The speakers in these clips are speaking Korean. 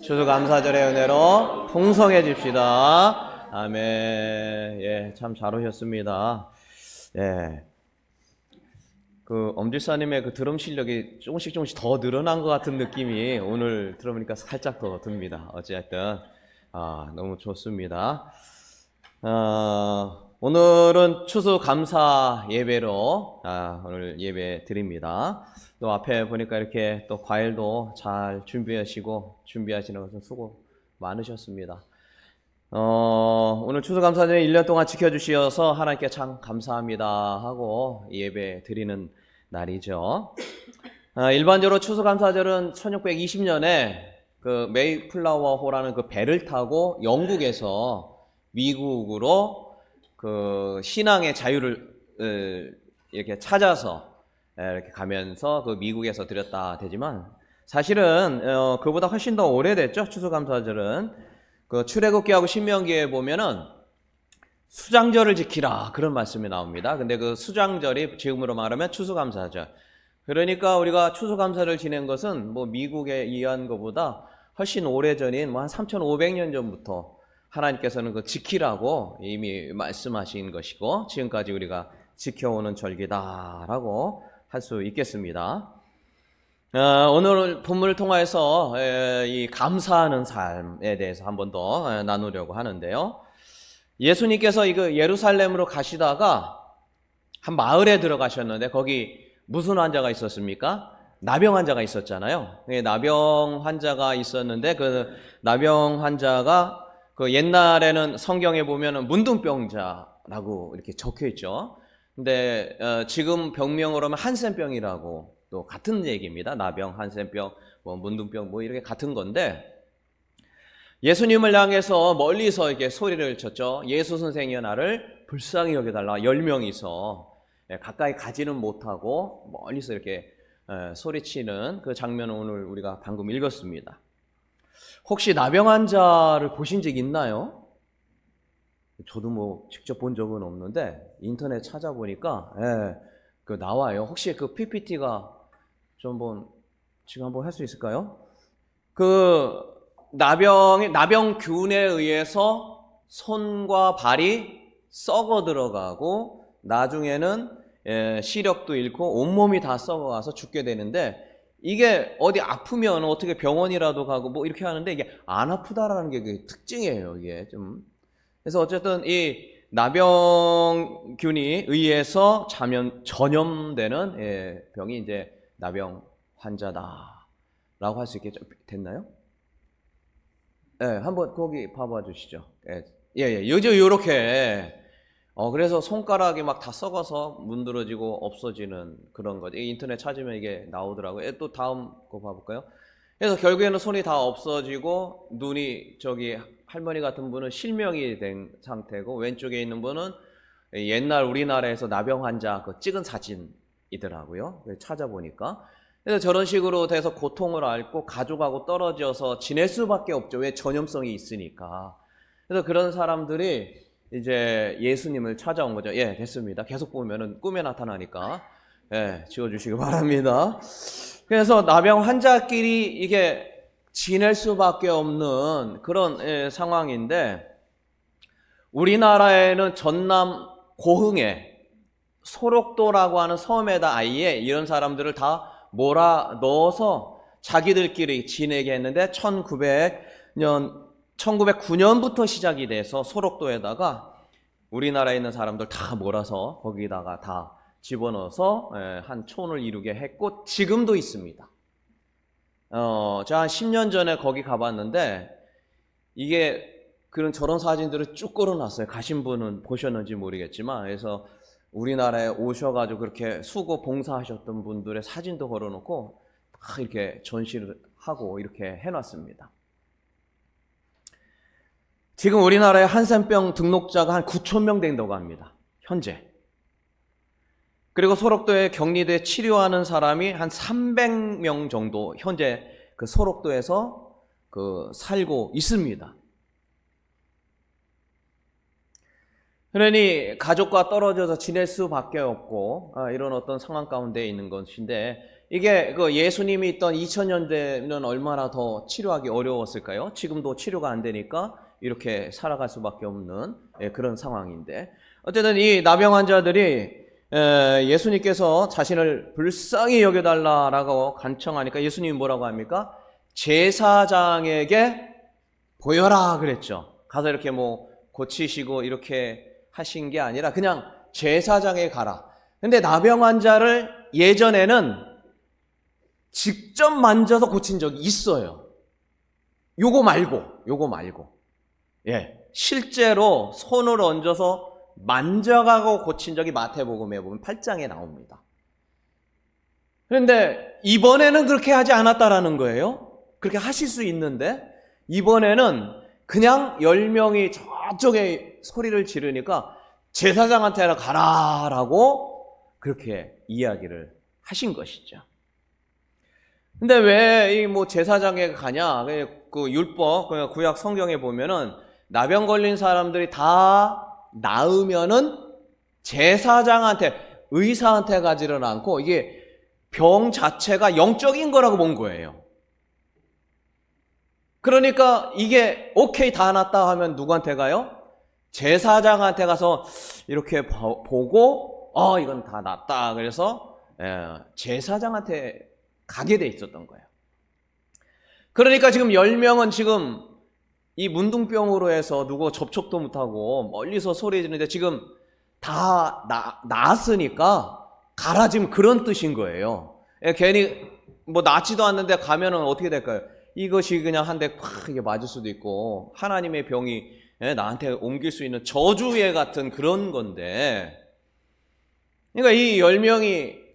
추수감사절의 은혜로 풍성해집시다. 아멘. 예, 참 잘 오셨습니다. 예. 엄지사님의 그 드럼 실력이 조금씩 더 늘어난 것 같은 느낌이 오늘 들어보니까 살짝 더 듭니다. 어쨌든, 너무 좋습니다. 오늘은 추수감사 예배로, 오늘 예배 드립니다. 또 앞에 보니까 이렇게 또 과일도 잘 준비하시는 것은 수고 많으셨습니다. 오늘 추수감사절 1년 동안 지켜주셔서 하나님께 참 감사합니다 하고 예배 드리는 날이죠. 일반적으로 추수감사절은 1620년에 그 메이플라워호라는 그 배를 타고 영국에서 미국으로 그 신앙의 자유를 이렇게 찾아서 이렇게 가면서 그 미국에서 드렸다 되지만 사실은 그보다 훨씬 더 오래됐죠. 추수감사절은 그 출애굽기하고 신명기에 보면은 수장절을 지키라 그런 말씀이 나옵니다. 근데 그 수장절이 지금으로 말하면 추수감사절. 그러니까 우리가 추수감사를 지낸 것은 뭐 미국에 의한 것보다 훨씬 오래전인 뭐 한 3,500년 전부터 하나님께서는 그 지키라고 이미 말씀하신 것이고 지금까지 우리가 지켜오는 절기다라고 할 수 있겠습니다. 오늘 본문을 통해서 이 감사하는 삶에 대해서 한 번 더 나누려고 하는데요. 예수님께서 이거 예루살렘으로 가시다가 한 마을에 들어가셨는데 거기 무슨 환자가 있었습니까? 나병 환자가 있었잖아요. 나병 환자가 있었는데 그 나병 환자가 그 옛날에는 성경에 보면은 문둥병자라고 이렇게 적혀 있죠. 근데 지금 병명으로 하면 한센병이라고 또 같은 얘기입니다. 나병, 한센병, 뭐 문둥병 뭐 이렇게 같은 건데 예수님을 향해서 멀리서 이렇게 소리를 쳤죠. 예수 선생이여 나를 불쌍히 여겨달라. 10명이서 가까이 가지는 못하고 멀리서 이렇게 소리치는 그 장면을 오늘 우리가 방금 읽었습니다. 혹시 나병 환자를 보신 적 있나요? 저도 뭐 직접 본 적은 없는데 인터넷 찾아보니까 그 나와요. 혹시 그 PPT가 지금 한번 할 수 있을까요? 그 나병균에 의해서 손과 발이 썩어 들어가고 나중에는 시력도 잃고 온몸이 다 썩어가서 죽게 되는데 이게 어디 아프면 어떻게 병원이라도 가고 뭐 이렇게 하는데 이게 안 아프다라는 게 그 특징이에요. 이게 좀 그래서 어쨌든 이 나병균이 의해서 전염되는 병이 이제 나병 환자다라고 할 수 있겠죠. 됐나요? 한번 거기 봐봐 주시죠. 요렇게 그래서 손가락이 막 다 썩어서 문드러지고 없어지는 그런 거죠. 인터넷 찾으면 이게 나오더라고요. 또 다음 거 봐볼까요? 그래서 결국에는 손이 다 없어지고 눈이 할머니 같은 분은 실명이 된 상태고 왼쪽에 있는 분은 옛날 우리나라에서 나병 환자 그 찍은 사진이더라고요. 찾아보니까. 그래서 저런 식으로 돼서 고통을 앓고 가족하고 떨어져서 지낼 수밖에 없죠. 왜? 전염성이 있으니까. 그래서 그런 사람들이 이제 예수님을 찾아온 거죠. 됐습니다. 계속 보면은 꿈에 나타나니까 지워주시기 바랍니다. 그래서 나병 환자끼리 이게 지낼 수밖에 없는 그런 상황인데 우리나라에는 전남 고흥에 소록도라고 하는 섬에다 아예 이런 사람들을 다 몰아 넣어서 자기들끼리 지내게 했는데 1909년부터 시작이 돼서 소록도에다가 우리나라에 있는 사람들 다 몰아서 거기다가 다 집어넣어서 한 촌을 이루게 했고 지금도 있습니다. 제가 한 10년 전에 거기 가봤는데 이게 저런 사진들을 쭉 걸어놨어요. 가신 분은 보셨는지 모르겠지만 그래서 우리나라에 오셔가지고 그렇게 수고 봉사하셨던 분들의 사진도 걸어놓고 막 이렇게 전시를 하고 이렇게 해놨습니다. 지금 우리나라에 한센병 등록자가 한 9,000명 된다고 합니다. 현재. 그리고 소록도에 격리돼 치료하는 사람이 한 300명 정도 현재 그 소록도에서 살고 있습니다. 그러니 가족과 떨어져서 지낼 수밖에 없고 이런 어떤 상황 가운데 있는 것인데 이게 그 예수님이 있던 2000년대는 얼마나 더 치료하기 어려웠을까요? 지금도 치료가 안 되니까 이렇게 살아갈 수밖에 없는 그런 상황인데, 어쨌든 이 나병 환자들이 예수님께서 자신을 불쌍히 여겨달라라고 간청하니까 예수님이 뭐라고 합니까? 제사장에게 보여라 그랬죠. 가서 이렇게 뭐 고치시고 이렇게 하신 게 아니라 그냥 제사장에 가라. 근데 나병 환자를 예전에는 직접 만져서 고친 적이 있어요. 요거 말고. 예. 실제로 손을 얹어서 만져가고 고친 적이 마태복음에 보면 8장에 나옵니다. 그런데 이번에는 그렇게 하지 않았다라는 거예요. 그렇게 하실 수 있는데 이번에는 그냥 10명이 저쪽에 소리를 지르니까 제사장한테 가라라고 그렇게 이야기를 하신 것이죠. 근데 왜 이 뭐 제사장에 가냐? 그 율법, 구약 성경에 보면은 나병 걸린 사람들이 다 나으면은 제사장한테, 의사한테 가지를 않고 이게 병 자체가 영적인 거라고 본 거예요. 그러니까 이게 오케이 다 났다 하면 누구한테 가요? 제사장한테 가서 이렇게 보고 이건 다 났다. 그래서 제사장한테 가게 돼 있었던 거예요. 그러니까 지금 10명은 지금 이 문둥병으로 해서 누구 접촉도 못하고 멀리서 소리 지르는데 지금 다 나았으니까 가라, 지금 그런 뜻인 거예요. 괜히 뭐 낫지도 않는데 가면은 어떻게 될까요? 이것이 그냥 한 대 팍 이게 맞을 수도 있고 하나님의 병이 나한테 옮길 수 있는 저주예 같은 그런 건데, 그러니까 이 10명이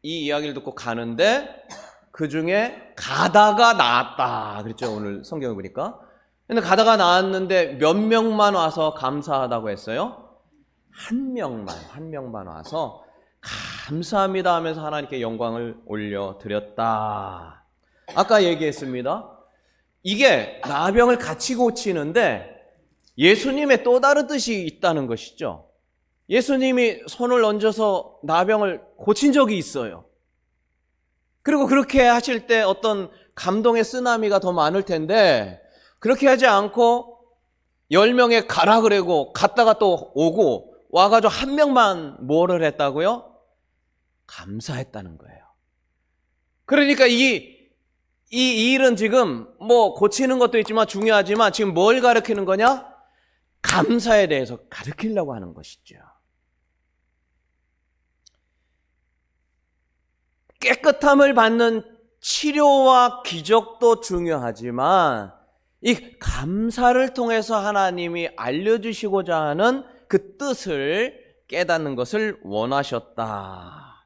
이 이야기를 듣고 가는데 그 중에 가다가 나았다 그랬죠, 오늘 성경을 보니까. 근데 가다가 나왔는데 몇 명만 와서 감사하다고 했어요? 한 명만 와서 감사합니다 하면서 하나님께 영광을 올려드렸다. 아까 얘기했습니다. 이게 나병을 같이 고치는데 예수님의 또 다른 뜻이 있다는 것이죠. 예수님이 손을 얹어서 나병을 고친 적이 있어요. 그리고 그렇게 하실 때 어떤 감동의 쓰나미가 더 많을 텐데, 그렇게 하지 않고 10명에 가라 그러고 갔다가 또 오고 와가지고 한 명만 뭐를 했다고요? 감사했다는 거예요. 그러니까 이 일은 지금 뭐 고치는 것도 있지만 중요하지만 지금 뭘 가르치는 거냐? 감사에 대해서 가르치려고 하는 것이죠. 깨끗함을 받는 치료와 기적도 중요하지만 이 감사를 통해서 하나님이 알려주시고자 하는 그 뜻을 깨닫는 것을 원하셨다.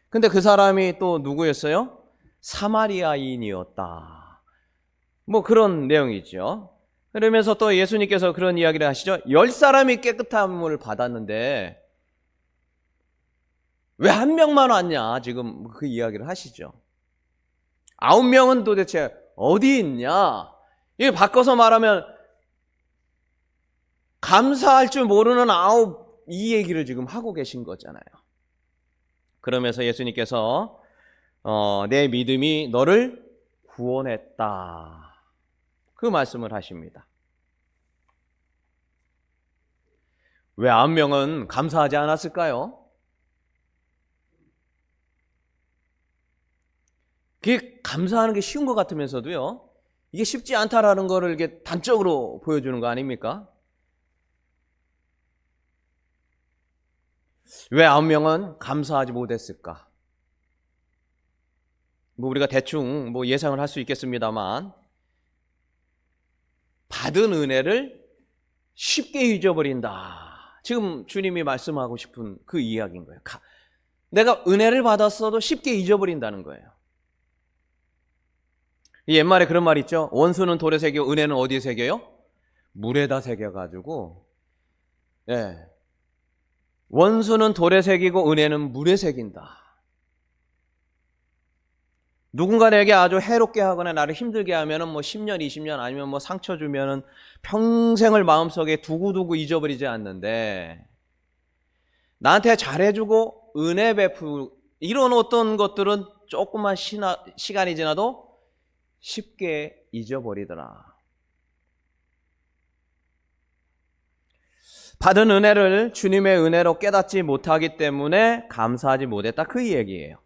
근데 그 사람이 또 누구였어요? 사마리아인이었다. 뭐 그런 내용이죠. 그러면서 또 예수님께서 그런 이야기를 하시죠. 10사람이 깨끗함을 받았는데 왜 한 명만 왔냐? 지금 그 이야기를 하시죠. 9명은 도대체 어디 있냐? 이게 바꿔서 말하면 감사할 줄 모르는 9, 이 얘기를 지금 하고 계신 거잖아요. 그러면서 예수님께서 내 믿음이 너를 구원했다. 그 말씀을 하십니다. 왜 9명은 감사하지 않았을까요? 그게 감사하는 게 쉬운 것 같으면서도요, 이게 쉽지 않다라는 거를 이게 단적으로 보여주는 거 아닙니까? 왜 9명은 감사하지 못했을까? 뭐 우리가 대충 뭐 예상을 할 수 있겠습니다만, 받은 은혜를 쉽게 잊어버린다. 지금 주님이 말씀하고 싶은 그 이야기인 거예요. 내가 은혜를 받았어도 쉽게 잊어버린다는 거예요. 옛말에 그런 말 있죠. 원수는 돌에 새겨 은혜는 어디에 새겨요? 물에다 새겨가지고, 원수는 돌에 새기고 은혜는 물에 새긴다. 누군가 내게 아주 해롭게 하거나 나를 힘들게 하면은 뭐 10년, 20년 아니면 뭐 상처 주면은 평생을 마음속에 두고두고 잊어버리지 않는데, 나한테 잘해주고 은혜 베푸 이런 어떤 것들은 조금만 시간이 지나도 쉽게 잊어버리더라. 받은 은혜를 주님의 은혜로 깨닫지 못하기 때문에 감사하지 못했다, 그 얘기예요.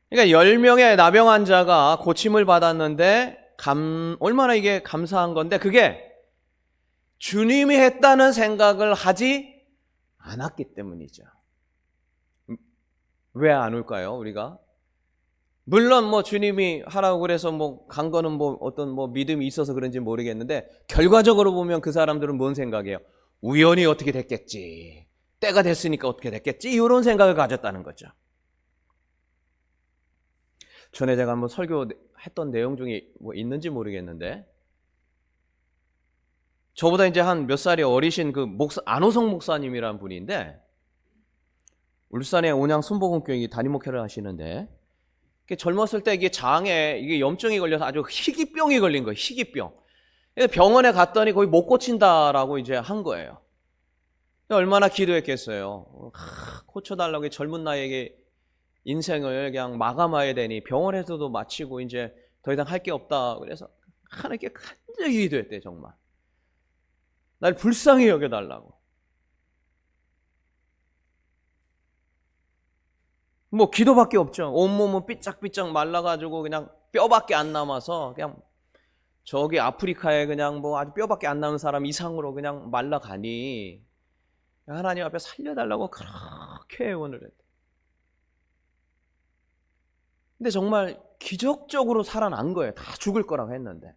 그러니까 10명의 나병 환자가 고침을 받았는데 얼마나 이게 감사한 건데, 그게 주님이 했다는 생각을 하지 않았기 때문이죠. 왜 안 올까요, 우리가? 물론 뭐 주님이 하라고 그래서 뭐 간 거는 뭐 어떤 뭐 믿음이 있어서 그런지 모르겠는데, 결과적으로 보면 그 사람들은 뭔 생각이에요? 우연히 어떻게 됐겠지, 때가 됐으니까 어떻게 됐겠지, 이런 생각을 가졌다는 거죠. 전에 제가 한번 설교했던 내용 중에 뭐 있는지 모르겠는데, 저보다 이제 한 몇 살이 어리신 그 안호성 목사님이라는 분인데, 울산의 온양 순복음교회 담임 목회를 하시는데, 젊었을 때 이게 장에 이게 염증이 걸려서 아주 희귀병이 걸린 거예요. 희귀병. 병원에 갔더니 거의 못 고친다라고 이제 한 거예요. 얼마나 기도했겠어요. 고쳐달라고, 젊은 나이에 인생을 그냥 마감해야 되니 병원에서도 마치고 이제 더 이상 할 게 없다. 그래서 하나님께 간절히 기도했대. 정말 날 불쌍히 여겨달라고. 뭐 기도밖에 없죠. 온몸은 삐짝삐짝 말라가지고 그냥 뼈밖에 안 남아서 그냥 저기 아프리카에 그냥 뭐 아주 뼈밖에 안 남은 사람 이상으로 그냥 말라가니 하나님 앞에 살려달라고 그렇게 애원을 했대. 근데 정말 기적적으로 살아난 거예요. 다 죽을 거라고 했는데.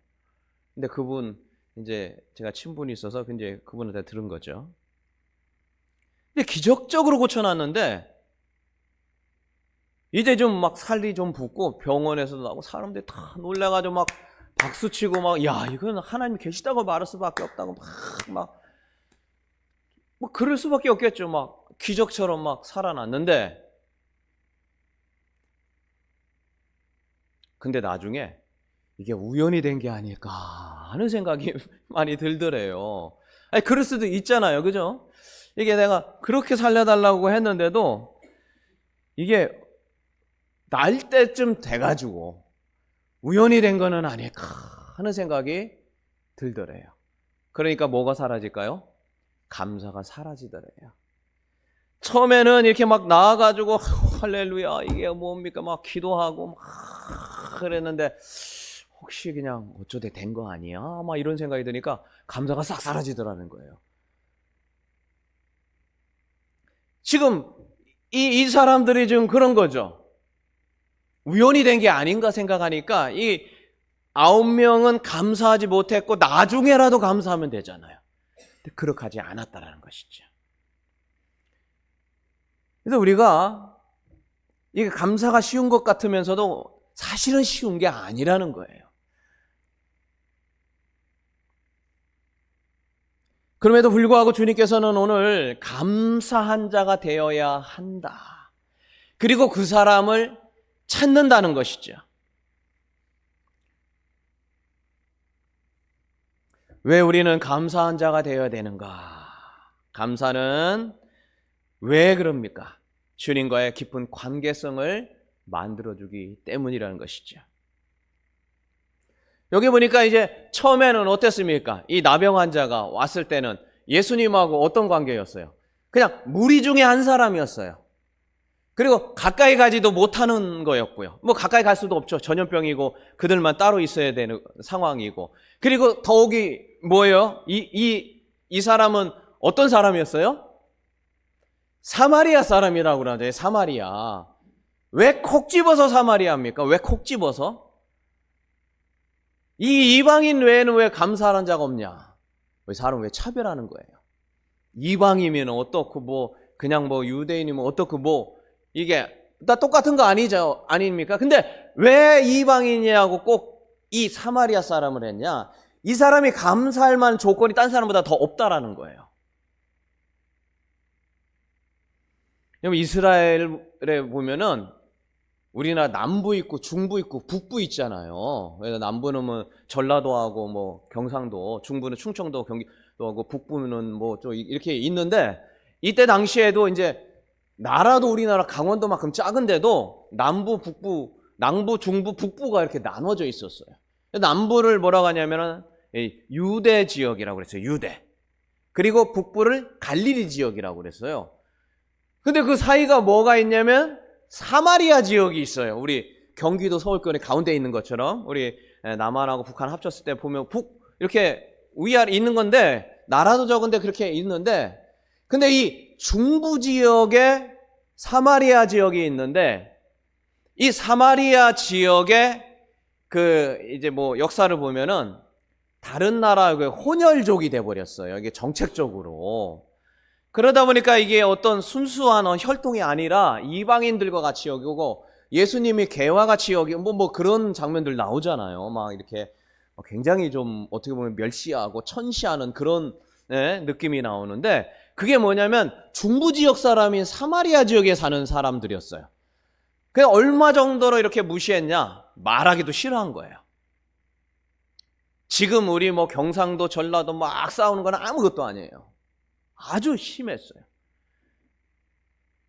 근데 그분, 이제 제가 친분이 있어서 이제 그분한테 들은 거죠. 근데 기적적으로 고쳐놨는데 이제 좀 막 살이 좀 붓고 병원에서도 나오고 사람들이 다 놀래가지고 막 박수치고 막, 야, 이건 하나님 계시다고 말할 수밖에 없다고 뭐 그럴 수밖에 없겠죠. 막 기적처럼 막 살아났는데, 근데 나중에 이게 우연이 된 게 아닐까 하는 생각이 많이 들더래요. 아니, 그럴 수도 있잖아요. 그죠? 이게 내가 그렇게 살려달라고 했는데도 이게 날 때쯤 돼가지고 우연이 된 거는 아닐까 하는 생각이 들더래요. 그러니까 뭐가 사라질까요? 감사가 사라지더래요. 처음에는 이렇게 막 나와가지고 할렐루야 이게 뭡니까 막 기도하고 막 그랬는데, 혹시 그냥 어쩌다 된 거 아니야? 막 이런 생각이 드니까 감사가 싹 사라지더라는 거예요. 지금 이 사람들이 지금 그런 거죠. 우연이 된 게 아닌가 생각하니까 이 9명은 감사하지 못했고 나중에라도 감사하면 되잖아요. 근데 그렇게 하지 않았다라는 것이죠. 그래서 우리가 이게 감사가 쉬운 것 같으면서도 사실은 쉬운 게 아니라는 거예요. 그럼에도 불구하고 주님께서는 오늘 감사한 자가 되어야 한다. 그리고 그 사람을 찾는다는 것이죠. 왜 우리는 감사한 자가 되어야 되는가? 감사는 왜 그럽니까? 주님과의 깊은 관계성을 만들어주기 때문이라는 것이죠. 여기 보니까 이제 처음에는 어땠습니까? 이 나병 환자가 왔을 때는 예수님하고 어떤 관계였어요? 그냥 무리 중에 한 사람이었어요. 그리고 가까이 가지도 못하는 거였고요. 뭐 가까이 갈 수도 없죠. 전염병이고 그들만 따로 있어야 되는 상황이고. 그리고 더욱이 뭐예요? 이 사람은 어떤 사람이었어요? 사마리아 사람이라고 그러죠. 사마리아. 왜 콕 집어서 사마리아입니까? 왜 콕 집어서? 이 이방인 외에는 왜 감사하는 자가 없냐? 왜 사람 왜 차별하는 거예요? 이방이면 어떻고 뭐 그냥 뭐 유대인이면 어떻고 뭐 이게 다 똑같은 거 아니죠? 아닙니까? 근데 왜 이방인이라고 꼭 이 사마리아 사람을 했냐? 이 사람이 감사할 만한 조건이 딴 사람보다 더 없다라는 거예요. 여러분 이스라엘에 보면은 우리나라 남부 있고 중부 있고 북부 있잖아요. 그래서 남부는 뭐 전라도하고 뭐 경상도, 중부는 충청도, 경기도하고 북부는 뭐 좀 이렇게 있는데, 이때 당시에도 이제 나라도 우리나라 강원도만큼 작은데도 남부, 북부, 남부, 중부, 북부가 이렇게 나눠져 있었어요. 남부를 뭐라고 하냐면은 유대 지역이라고 그랬어요. 유대. 그리고 북부를 갈릴리 지역이라고 그랬어요. 근데 그 사이가 뭐가 있냐면 사마리아 지역이 있어요. 우리 경기도 서울권의 가운데 있는 것처럼 우리 남한하고 북한 합쳤을 때 보면 이렇게 위아래 있는 건데 나라도 적은데 그렇게 있는데 근데 이 중부 지역에 사마리아 지역이 있는데 이 사마리아 지역에 이제 뭐 역사를 보면은 다른 나라의 혼혈족이 돼버렸어요. 이게 정책적으로. 그러다 보니까 이게 어떤 순수한 혈통이 아니라 이방인들과 같이 여기고 예수님이 개와 같이 여기고 뭐 그런 장면들 나오잖아요. 막 이렇게 굉장히 좀 어떻게 보면 멸시하고 천시하는 그런 느낌이 나오는데 그게 뭐냐면 중부 지역 사람인 사마리아 지역에 사는 사람들이었어요. 그냥 얼마 정도로 이렇게 무시했냐? 말하기도 싫어한 거예요. 지금 우리 뭐 경상도, 전라도 막 싸우는 건 아무것도 아니에요. 아주 심했어요.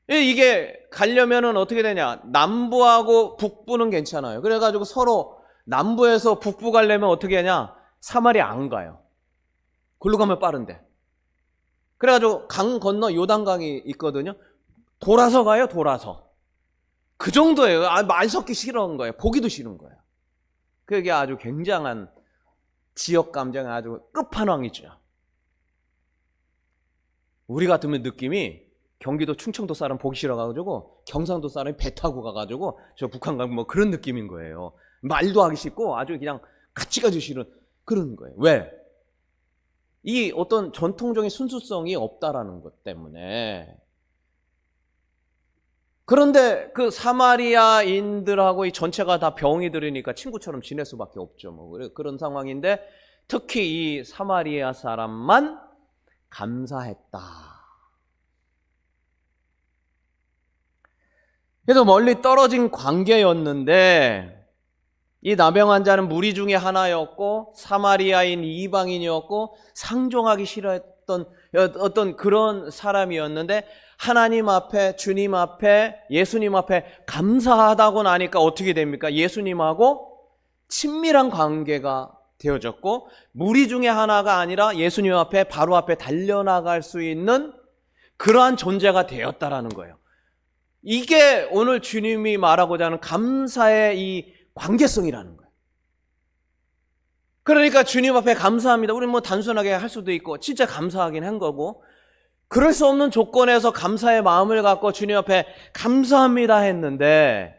이게 가려면은 어떻게 되냐? 남부하고 북부는 괜찮아요. 그래가지고 서로 남부에서 북부 가려면 어떻게 하냐? 사마리아 안 가요. 글로 가면 빠른데. 그래가지고 강 건너 요단강이 있거든요. 돌아서 가요, 돌아서. 그 정도예요. 말 섞기 싫은 거예요. 보기도 싫은 거예요. 그게 아주 굉장한 지역 감정이 아주 끝판왕이죠. 우리 같으면 느낌이 경기도 충청도 사람 보기 싫어가지고 경상도 사람이 배 타고 가가지고 저 북한 가면 뭐 그런 느낌인 거예요. 말도 하기 싫고 아주 그냥 같이 가기 싫은 그런 거예요. 왜? 이 어떤 전통적인 순수성이 없다라는 것 때문에. 그런데 그 사마리아인들하고 이 전체가 다 병이 들으니까 친구처럼 지낼 수밖에 없죠. 뭐 그런 상황인데 특히 이 사마리아 사람만 감사했다. 그래서 멀리 떨어진 관계였는데 이 나병 환자는 무리 중에 하나였고 사마리아인 이방인이었고 상종하기 싫어했던 어떤 그런 사람이었는데 하나님 앞에 주님 앞에 예수님 앞에 감사하다고 나니까 어떻게 됩니까? 예수님하고 친밀한 관계가 되어졌고 무리 중에 하나가 아니라 예수님 앞에 바로 앞에 달려나갈 수 있는 그러한 존재가 되었다라는 거예요. 이게 오늘 주님이 말하고자 하는 감사의 이 관계성이라는 거예요. 그러니까 주님 앞에 감사합니다. 우리 뭐 단순하게 할 수도 있고 진짜 감사하긴 한 거고 그럴 수 없는 조건에서 감사의 마음을 갖고 주님 앞에 감사합니다 했는데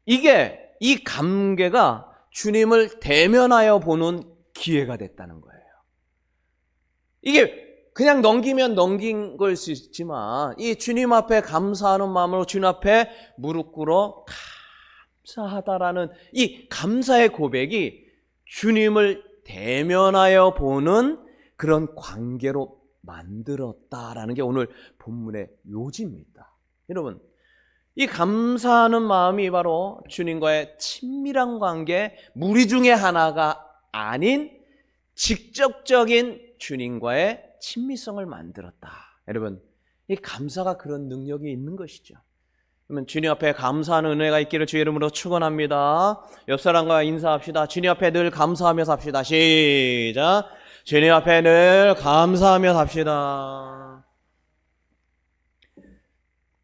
이게 이 관계가 주님을 대면하여 보는 기회가 됐다는 거예요. 이게 그냥 넘기면 넘긴 걸 수 있지만 이 주님 앞에 감사하는 마음으로 주님 앞에 무릎 꿇어 감사하다라는 이 감사의 고백이 주님을 대면하여 보는 그런 관계로 만들었다라는 게 오늘 본문의 요지입니다. 여러분, 이 감사하는 마음이 바로 주님과의 친밀한 관계, 무리 중에 하나가 아닌 직접적인 주님과의 친밀성을 만들었다. 여러분, 이 감사가 그런 능력이 있는 것이죠. 그러면 주님 앞에 감사하는 은혜가 있기를 주의 이름으로 축원합니다. 옆 사람과 인사합시다. 주님 앞에 늘 감사하며 삽시다. 시작. 주님 앞에 늘 감사하며 삽시다.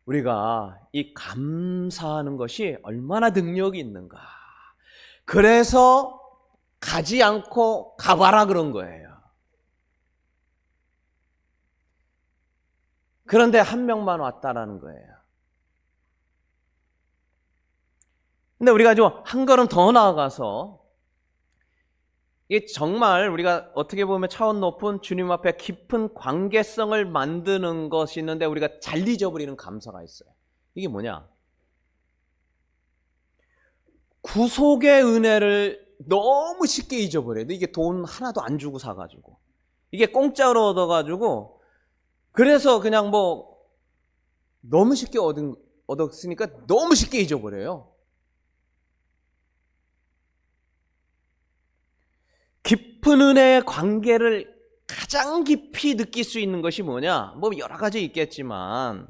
우리가 이 감사하는 것이 얼마나 능력이 있는가. 그래서 가지 않고 가봐라 그런 거예요. 그런데 한 명만 왔다라는 거예요. 근데 우리가 좀 한 걸음 더 나아가서 이게 정말 우리가 어떻게 보면 차원 높은 주님 앞에 깊은 관계성을 만드는 것이 있는데 우리가 잘 잊어버리는 감사가 있어요. 이게 뭐냐? 구속의 은혜를 너무 쉽게 잊어버려요. 이게 돈 하나도 안 주고 사가지고 이게 공짜로 얻어가지고 그래서 그냥 뭐 너무 쉽게 얻었으니까 너무 쉽게 잊어버려요. 깊은 은혜의 관계를 가장 깊이 느낄 수 있는 것이 뭐냐? 뭐 여러 가지 있겠지만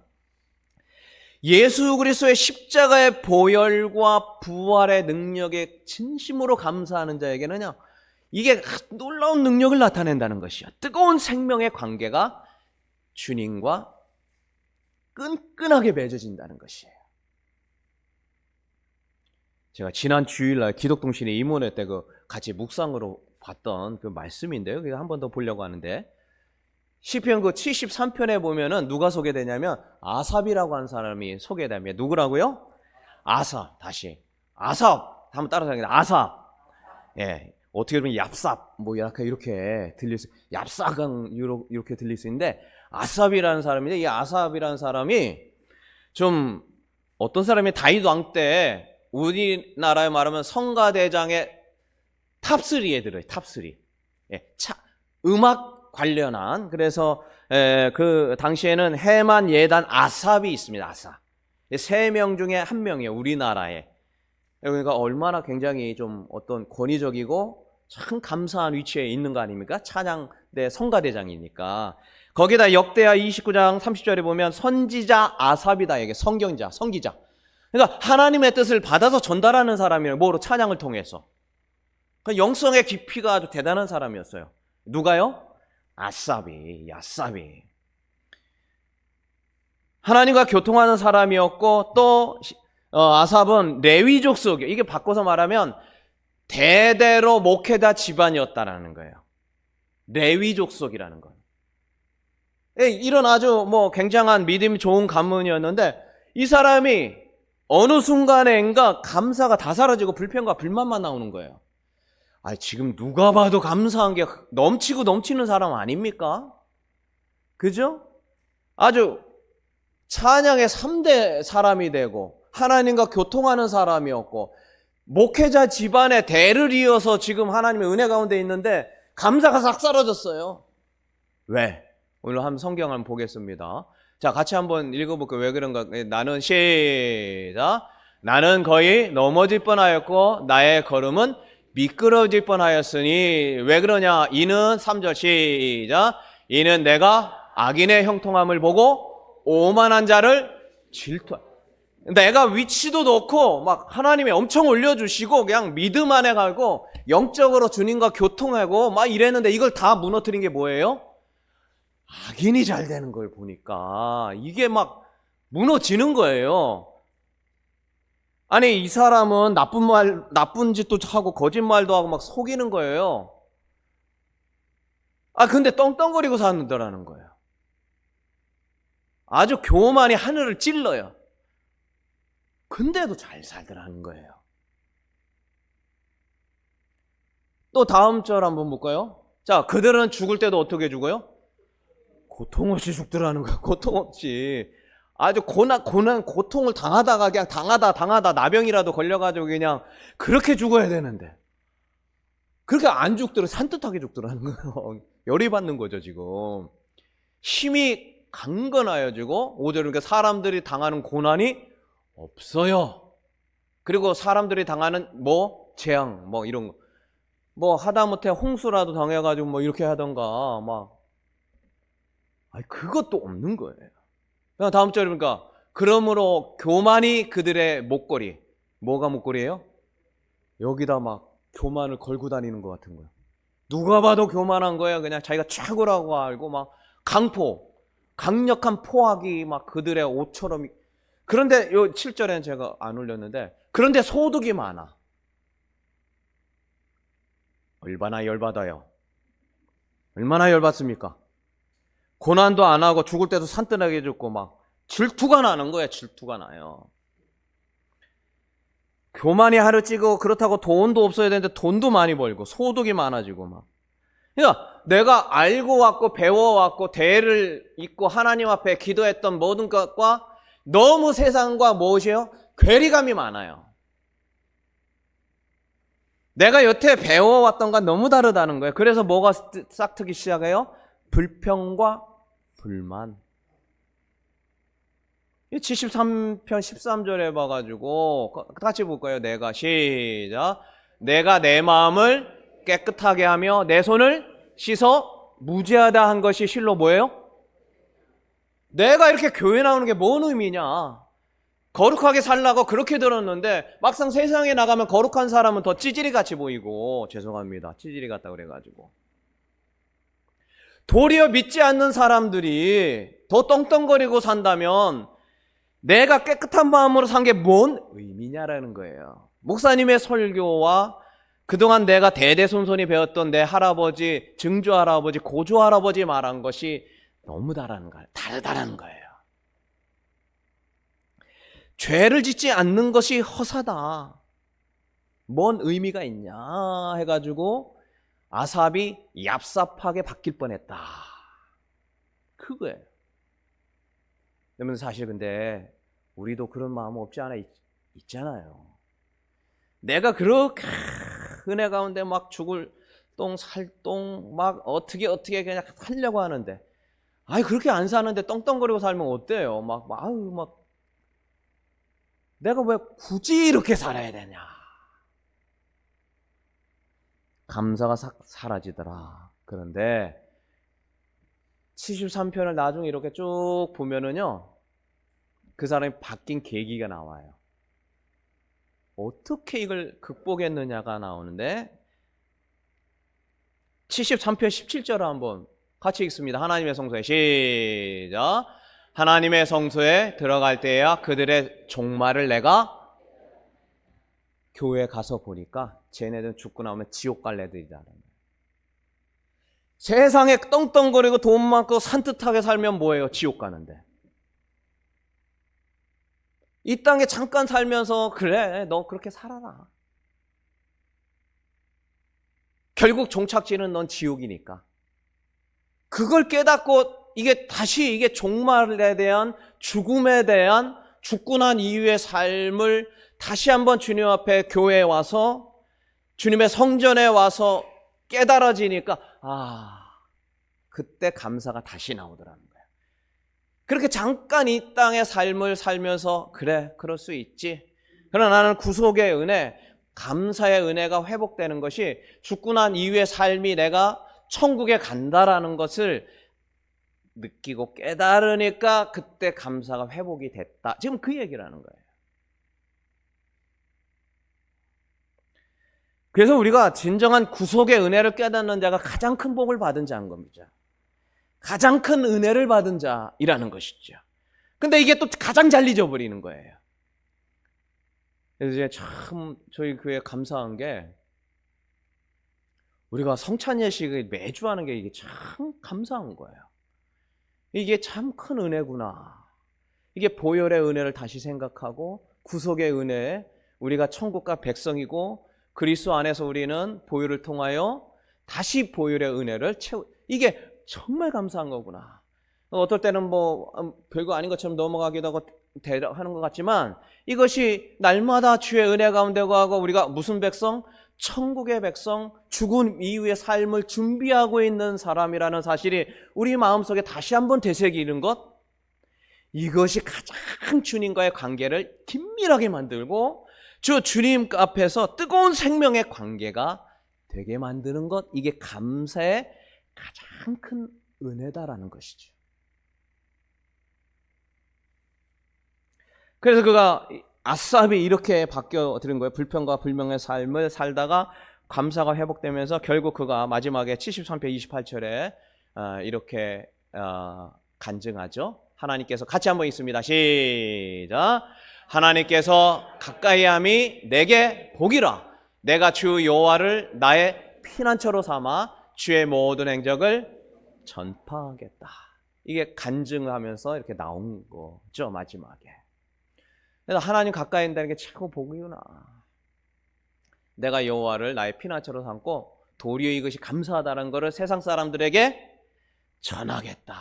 예수 그리스도의 십자가의 보혈과 부활의 능력에 진심으로 감사하는 자에게는요, 이게 놀라운 능력을 나타낸다는 것이요. 뜨거운 생명의 관계가 주님과 끈끈하게 맺어진다는 것이에요. 제가 지난 주일날 기독동신의 임원회 때 같이 묵상으로 봤던 그 말씀인데요. 그래서 한 번 더 보려고 하는데, 시편 73편에 보면은 누가 소개되냐면 아삽이라고 하는 사람이 소개됩니다. 누구라고요? 아삽. 다시 아삽. 한번 따라서 하겠습니다. 아삽. 예, 어떻게 보면 얍삽 뭐 약간 이렇게 들릴 수, 얍삽은 이렇게 들릴 수 있는데, 아삽이라는 사람인데, 이 아삽이라는 사람이 좀 어떤 사람이 다윗 왕 때 우리나라에 말하면 성가대장의 탑3에 들어요. 탑3. 예, 음악 관련한. 그래서 그 당시에는 헤만, 예단, 아삽이 있습니다. 아삽. 3명 중에 1명이에요. 우리나라에. 그러니까 얼마나 굉장히 좀 어떤 권위적이고 참 감사한 위치에 있는 거 아닙니까? 찬양대 성가대장이니까. 거기다 역대하 29장 30절에 보면 선지자 아삽이다. 이게 성경자, 성기자. 그러니까 하나님의 뜻을 받아서 전달하는 사람이에요. 뭐로? 찬양을 통해서. 그러니까 영성의 깊이가 아주 대단한 사람이었어요. 누가요? 아삽이. 하나님과 교통하는 사람이었고, 또 아삽은 레위족 속이에요. 이게 바꿔서 말하면 대대로 목회자 집안이었다라는 거예요. 레위족 속이라는 거예요. 이런 아주 굉장한 믿음이 좋은 가문이었는데, 이 사람이 어느 순간에인가 감사가 다 사라지고 불평과 불만만 나오는 거예요. 지금 누가 봐도 감사한 게 넘치고 넘치는 사람 아닙니까? 그죠? 아주 찬양의 3대 사람이 되고 하나님과 교통하는 사람이었고 목회자 집안의 대를 이어서 지금 하나님의 은혜 가운데 있는데 감사가 싹 사라졌어요. 왜? 오늘 한번 성경 한번 보겠습니다. 자, 같이 한번 읽어볼게요. 왜 그런가? 나는 시작. 나는 거의 넘어질 뻔하였고 나의 걸음은 미끄러질 뻔하였으니 왜 그러냐? 이는 3절 시작. 이는 내가 악인의 형통함을 보고 오만한 자를 질투하였다. 내가 위치도 놓고 막 하나님이 엄청 올려주시고 그냥 믿음 안에 가고 영적으로 주님과 교통하고 막 이랬는데 이걸 다 무너뜨린 게 뭐예요? 악인이 잘 되는 걸 보니까 이게 막 무너지는 거예요. 아니, 이 사람은 나쁜 짓도 하고 거짓말도 하고 막 속이는 거예요. 근데 떵떵거리고 사는다라는 거예요. 아주 교만이 하늘을 찔러요. 근데도 잘 살더라는 거예요. 또 다음 절 한번 볼까요? 자, 그들은 죽을 때도 어떻게 죽어요? 고통 없이 죽더라는 거예요. 고통 없이. 아주 고통을 당하다가 그냥 당하다 나병이라도 걸려가지고 그냥 그렇게 죽어야 되는데 그렇게 안 죽더라. 산뜻하게 죽더라는 거예요. 열이 받는 거죠, 지금. 힘이 강건하여지고 5절 그러니까 사람들이 당하는 고난이 없어요. 그리고 사람들이 당하는 재앙 이런 거 하다못해 홍수라도 당해가지고 이렇게 하던가 그것도 없는 거예요. 다음 절에 보니까 그러므로 교만이 그들의 목걸이. 뭐가 목걸이에요? 여기다 막 교만을 걸고 다니는 것 같은 거예요. 누가 봐도 교만한 거예요. 그냥 자기가 최고라고 알고 막 강력한 포악이 막 그들의 옷처럼. 그런데 요 7절에는 제가 안 올렸는데 그런데 소득이 많아. 얼마나 열받아요. 얼마나 열받습니까? 고난도 안 하고 죽을 때도 산뜻하게 죽고 막 질투가 나는 거야. 질투가 나요. 교만이 하루 찌고 그렇다고 돈도 없어야 되는데 돈도 많이 벌고 소득이 많아지고 막. 그러니까 내가 알고 왔고 배워왔고 대를 잇고 하나님 앞에 기도했던 모든 것과 너무 세상과 무엇이에요? 괴리감이 많아요. 내가 여태 배워왔던 건 너무 다르다는 거예요. 그래서 뭐가 싹트기 시작해요? 불평과 불만. 73편 13절에 봐가지고 같이 볼까요? 내가 시작. 내가 내 마음을 깨끗하게 하며 내 손을 씻어 무죄하다 한 것이 실로 뭐예요? 내가 이렇게 교회 나오는 게 뭔 의미냐? 거룩하게 살라고 그렇게 들었는데 막상 세상에 나가면 거룩한 사람은 더 찌질이 같이 보이고, 죄송합니다, 찌질이 같다 그래가지고 도리어 믿지 않는 사람들이 더 떵떵거리고 산다면 내가 깨끗한 마음으로 산 게 뭔 의미냐라는 거예요. 목사님의 설교와 그동안 내가 대대손손이 배웠던 내 할아버지, 증조 할아버지, 고조 할아버지 말한 것이 너무 다르다는 거예요. 죄를 짓지 않는 것이 허사다. 뭔 의미가 있냐 해가지고 아삽이 얍삽하게 바뀔 뻔했다. 그거예요. 여러분, 사실 근데 우리도 그런 마음 없지 않아 있잖아요. 내가 그렇게 은혜 가운데 막 죽을 똥 살똥 막 어떻게 그냥 하려고 하는데, 아이 그렇게 안 사는데 떵떵거리고 살면 어때요? 막 내가 왜 굳이 이렇게 살아야 되냐? 감사가 사라지더라. 그런데 73편을 나중에 이렇게 쭉 보면은요, 그 사람이 바뀐 계기가 나와요. 어떻게 이걸 극복했느냐가 나오는데 73편 17절을 한번 같이 읽습니다. 하나님의 성소에 시작. 하나님의 성소에 들어갈 때야 그들의 종말을 내가, 교회 가서 보니까 쟤네들 죽고 나오면 지옥 갈 애들이다. 세상에 떵떵거리고 돈 많고 산뜻하게 살면 뭐예요? 지옥 가는데. 이 땅에 잠깐 살면서 그래 너 그렇게 살아라. 결국 종착지는 넌 지옥이니까. 그걸 깨닫고 이게 종말에 대한, 죽음에 대한, 죽고 난 이후의 삶을 다시 한번 주님 앞에 교회에 와서 주님의 성전에 와서 깨달아지니까 그때 감사가 다시 나오더라는 거예요. 그렇게 잠깐 이 땅의 삶을 살면서 그래 그럴 수 있지. 그러나 나는 구속의 은혜, 감사의 은혜가 회복되는 것이 죽고 난 이후의 삶이 내가 천국에 간다라는 것을 느끼고 깨달으니까 그때 감사가 회복이 됐다. 지금 그 얘기를 하는 거예요. 그래서 우리가 진정한 구속의 은혜를 깨닫는 자가 가장 큰 복을 받은 자인 겁니다. 가장 큰 은혜를 받은 자이라는 것이죠. 근데 이게 또 가장 잘 잊어버리는 거예요. 그래서 이제 참 저희 교회 감사한 게, 우리가 성찬 예식을 매주 하는 게 이게 참 감사한 거예요. 이게 참 큰 은혜구나. 이게 보혈의 은혜를 다시 생각하고, 구속의 은혜, 우리가 천국과 백성이고 그리스도 안에서 우리는 보혈을 통하여 다시 보혈의 은혜를 이게 정말 감사한 거구나. 어떨 때는 별거 아닌 것처럼 넘어가기도 하고 하는 것 같지만, 이것이 날마다 주의 은혜 가운데 가고 우리가 무슨 백성? 천국의 백성, 죽은 이후의 삶을 준비하고 있는 사람이라는 사실이 우리 마음속에 다시 한번 되새기는 것, 이것이 가장 주님과의 관계를 긴밀하게 만들고 주님 앞에서 뜨거운 생명의 관계가 되게 만드는 것, 이게 감사의 가장 큰 은혜다라는 것이죠. 그래서 그가 아삽이 이렇게 바뀌어드린 거예요. 불평과 불명의 삶을 살다가 감사가 회복되면서 결국 그가 마지막에 73편 28절에 이렇게 간증하죠. 하나님께서 같이 한번 읽습니다. 시작. 하나님께서 가까이함이 내게 복이라. 내가 주 여호와를 나의 피난처로 삼아 주의 모든 행적을 전파하겠다. 이게 간증하면서 이렇게 나온 거죠, 마지막에. 그래서 하나님 가까이 있다는 게 최고 복이구나. 내가 여호와를 나의 피난처로 삼고 도리어 이것이 감사하다는 것을 세상 사람들에게 전하겠다,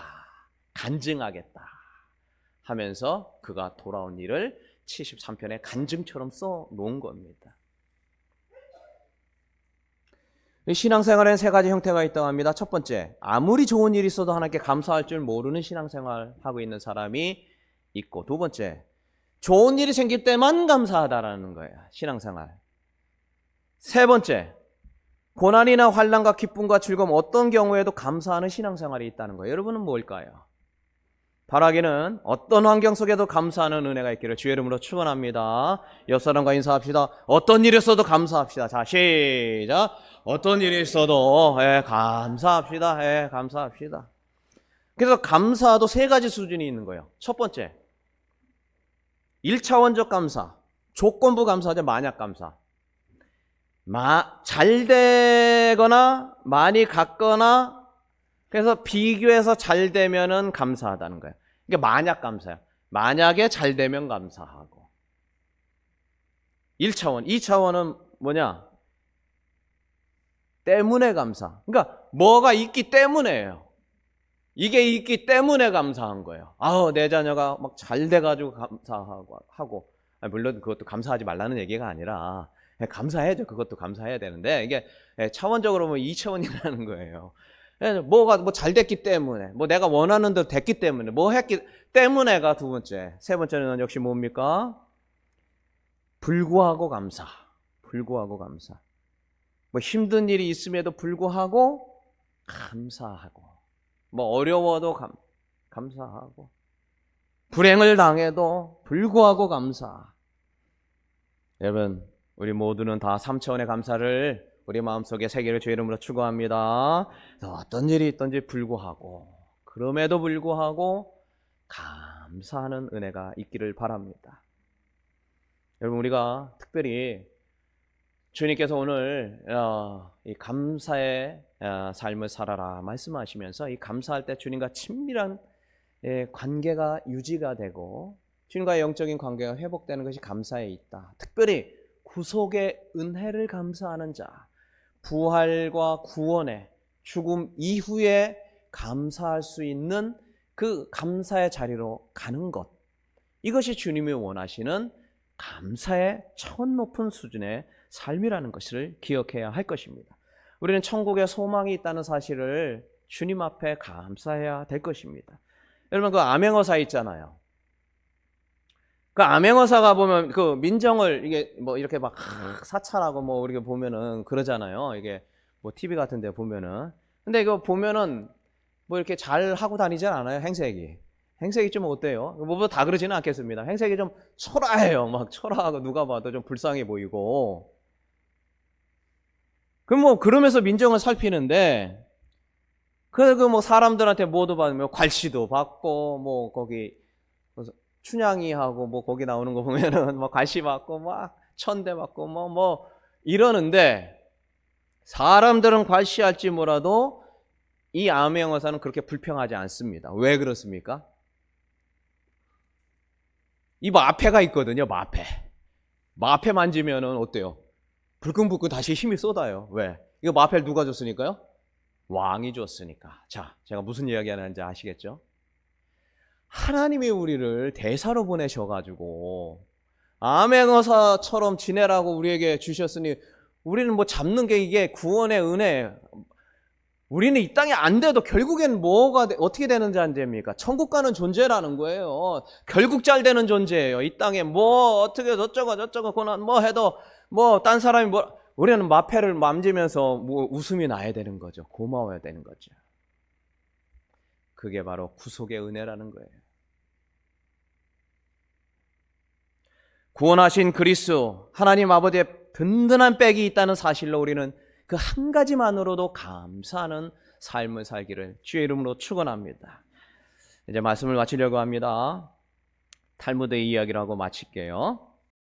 간증하겠다 하면서 그가 돌아온 일을 73편의 간증처럼 써놓은 겁니다. 신앙생활에는 세 가지 형태가 있다고 합니다. 첫 번째, 아무리 좋은 일이 있어도 하나님께 감사할 줄 모르는 신앙생활을 하고 있는 사람이 있고, 두 번째, 좋은 일이 생길 때만 감사하다라는 거예요, 신앙생활. 세 번째, 고난이나 환난과 기쁨과 즐거움 어떤 경우에도 감사하는 신앙생활이 있다는 거예요. 여러분은 뭘까요? 바라기는 어떤 환경 속에도 감사하는 은혜가 있기를 주의 이름으로 축원합니다. 옆 사람과 인사합시다. 어떤 일이 있어도 감사합시다. 자, 시작. 어떤 일이 있어도 감사합시다. 감사합시다. 그래서 감사도 세 가지 수준이 있는 거예요. 첫 번째, 1차원적 감사, 조건부 감사죠. 만약 감사. 잘 되거나 많이 갔거나 그래서 비교해서 잘 되면은 감사하다는 거예요. 이게 만약 감사예요. 만약에 잘 되면 감사하고. 1차원. 2차원은 뭐냐? 때문에 감사. 그러니까 뭐가 있기 때문에예요. 이게 있기 때문에 감사한 거예요. 내 자녀가 막 잘 돼가지고 감사하고. 물론 그것도 감사하지 말라는 얘기가 아니라 감사해야죠. 그것도 감사해야 되는데 이게 차원적으로 뭐 2차원이라는 거예요. 뭐가 뭐 잘 됐기 때문에, 뭐 내가 원하는 대로 됐기 때문에, 뭐 했기 때문에가 두 번째. 세 번째는 역시 뭡니까? 불구하고 감사. 불구하고 감사. 뭐 힘든 일이 있음에도 불구하고 감사하고, 뭐 어려워도 감사하고, 불행을 당해도 불구하고 감사. 여러분, 우리 모두는 다 3차원의 감사를 우리 마음속에 새기를 주의 이름으로 축원합니다. 어떤 일이 있든지 불구하고, 그럼에도 불구하고 감사하는 은혜가 있기를 바랍니다. 여러분, 우리가 특별히 주님께서 오늘 이 감사의 삶을 살아라 말씀하시면서 이 감사할 때 주님과 친밀한 관계가 유지가 되고 주님과의 영적인 관계가 회복되는 것이 감사에 있다. 특별히 구속의 은혜를 감사하는 자, 부활과 구원의 죽음 이후에 감사할 수 있는 그 감사의 자리로 가는 것, 이것이 주님이 원하시는 감사의 차원 높은 수준의 삶이라는 것을 기억해야 할 것입니다. 우리는 천국에 소망이 있다는 사실을 주님 앞에 감사해야 될 것입니다. 여러분, 그 암행어사 있잖아요. 그 암행어사가 보면 그 민정을 이게 뭐 이렇게 막 사찰하고 뭐 우리가 보면은 그러잖아요. 이게 뭐 TV 같은 데 보면은. 근데 이거 보면은 뭐 이렇게 잘 하고 다니진 않아요. 행색이 좀 어때요? 뭐보다 다 그러지는 않겠습니다. 행색이 좀 초라해요. 막 초라하고 누가 봐도 좀 불쌍해 보이고. 그럼 뭐 그러면서 민정을 살피는데 그 뭐 사람들한테 뭐도 받으면 괄시도 받고 뭐 거기 춘향이하고 뭐 거기 나오는 거 보면은 뭐 괄시 받고 막 천대 받고 뭐 이러는데 사람들은 괄시할지 몰라도 이 암행어사는 그렇게 불평하지 않습니다. 왜 그렇습니까? 이 마패가 있거든요. 마패 만지면은 어때요? 불끈불끈 다시 힘이 쏟아요. 왜? 이거 마패를 누가 줬으니까요? 왕이 줬으니까. 자, 제가 무슨 이야기 하는지 아시겠죠? 하나님이 우리를 대사로 보내셔가지고 암행어사처럼 지내라고 우리에게 주셨으니 우리는 뭐 잡는 게 이게 구원의 은혜. 우리는 이 땅에 안 돼도 결국엔 어떻게 되는 존재입니까? 천국 가는 존재라는 거예요. 결국 잘 되는 존재예요. 이 땅에 뭐 어떻게 저쩌고 고난 뭐 해도 뭐 딴 사람이 우리는 마패를 만지면서 뭐 웃음이 나야 되는 거죠. 고마워야 되는 거죠. 그게 바로 구속의 은혜라는 거예요. 구원하신 그리스도 하나님 아버지의 든든한 백이 있다는 사실로 우리는 그 한 가지만으로도 감사하는 삶을 살기를 주의 이름으로 축원합니다. 이제 말씀을 마치려고 합니다. 탈무드의 이야기를 하고 마칠게요.